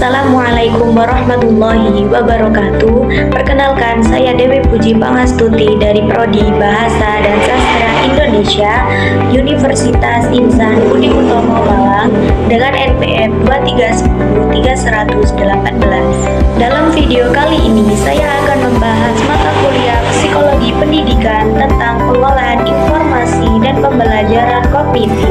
Assalamualaikum warahmatullahi wabarakatuh. Perkenalkan, saya Dewi Puji Pangastuti dari Prodi Bahasa dan Sastra Indonesia, Universitas Insan Budi Utomo Malang dengan NPM 2310318. Dalam video kali ini saya akan membahas mata kuliah Psikologi Pendidikan tentang pengolahan informasi dan pembelajaran kognitif.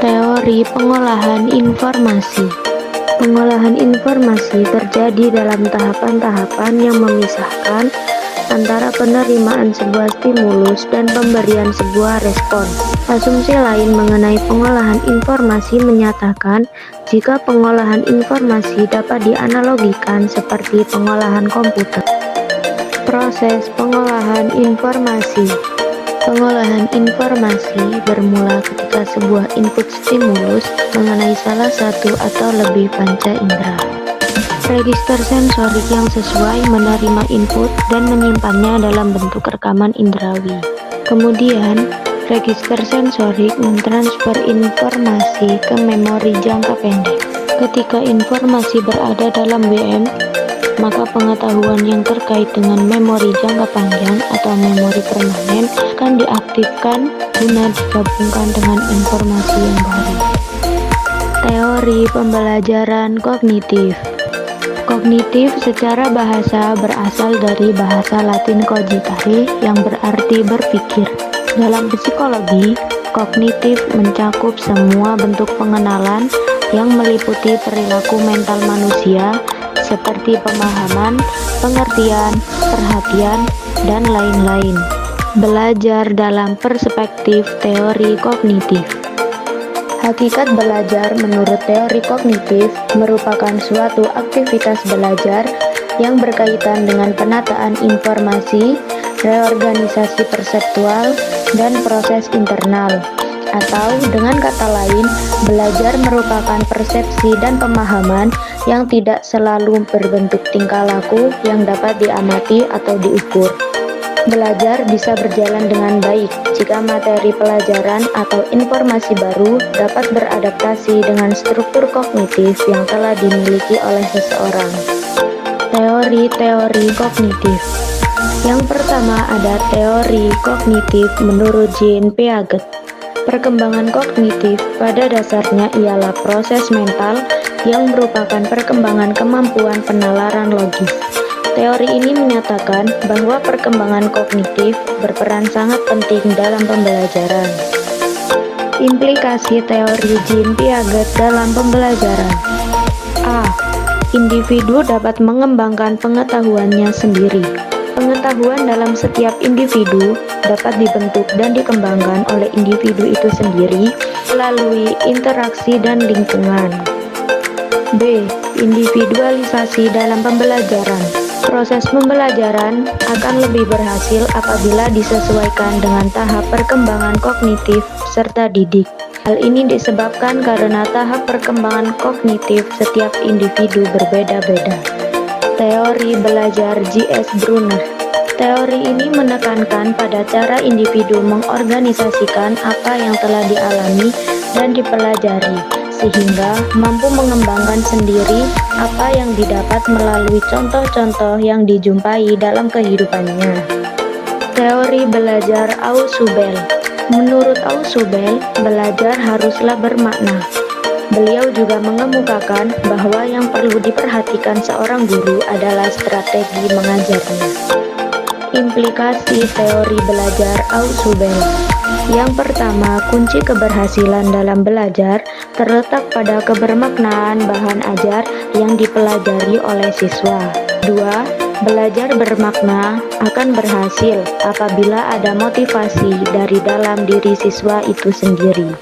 Teori pengolahan informasi. Pengolahan informasi terjadi dalam tahapan-tahapan yang memisahkan antara penerimaan sebuah stimulus dan pemberian sebuah respon. Asumsi lain mengenai pengolahan informasi menyatakan jika pengolahan informasi dapat dianalogikan seperti pengolahan komputer. Proses pengolahan informasi. Pengolahan informasi bermula ketika sebuah input stimulus mengenai salah satu atau lebih panca indera. Register sensorik yang sesuai menerima input dan menyimpannya dalam bentuk rekaman indrawi. Kemudian, register sensorik mentransfer informasi ke memori jangka pendek. Ketika informasi berada dalam WM, maka pengetahuan yang terkait dengan memori jangka panjang atau memori permanen akan diaktifkan guna digabungkan dengan informasi yang baru. Teori pembelajaran kognitif. Kognitif secara bahasa berasal dari bahasa Latin cogitare yang berarti berpikir. Dalam psikologi, kognitif mencakup semua bentuk pengenalan yang meliputi perilaku mental manusia seperti pemahaman, pengertian, perhatian, dan lain-lain. Belajar dalam perspektif teori kognitif. Hakikat belajar menurut teori kognitif merupakan suatu aktivitas belajar yang berkaitan dengan penataan informasi, reorganisasi perseptual, dan proses internal. Atau dengan kata lain, belajar merupakan persepsi dan pemahaman yang tidak selalu berbentuk tingkah laku yang dapat diamati atau diukur. Belajar bisa berjalan dengan baik jika materi pelajaran atau informasi baru dapat beradaptasi dengan struktur kognitif yang telah dimiliki oleh seseorang. Teori-teori kognitif. Yang pertama ada teori kognitif menurut Jean Piaget. Perkembangan kognitif pada dasarnya ialah proses mental yang merupakan perkembangan kemampuan penalaran logis. Teori ini menyatakan bahwa perkembangan kognitif berperan sangat penting dalam pembelajaran. Implikasi teori Jean Piaget dalam pembelajaran. A. Individu dapat mengembangkan pengetahuannya sendiri. Pengetahuan dalam setiap individu dapat dibentuk dan dikembangkan oleh individu itu sendiri melalui interaksi dan lingkungan. B. Individualisasi dalam pembelajaran. Proses pembelajaran akan lebih berhasil apabila disesuaikan dengan tahap perkembangan kognitif serta didik. Hal ini disebabkan karena tahap perkembangan kognitif setiap individu berbeda-beda. Teori belajar J.S. Brunner. Teori ini menekankan pada cara individu mengorganisasikan apa yang telah dialami dan dipelajari, sehingga mampu mengembangkan sendiri apa yang didapat melalui contoh-contoh yang dijumpai dalam kehidupannya. Teori belajar Ausubel. Menurut Ausubel, belajar haruslah bermakna. Beliau juga mengemukakan bahwa yang perlu diperhatikan seorang guru adalah strategi mengajarnya. Implikasi teori belajar Ausubel. Yang pertama, kunci keberhasilan dalam belajar terletak pada kebermaknaan bahan ajar yang dipelajari oleh siswa. 2. Belajar bermakna akan berhasil apabila ada motivasi dari dalam diri siswa itu sendiri.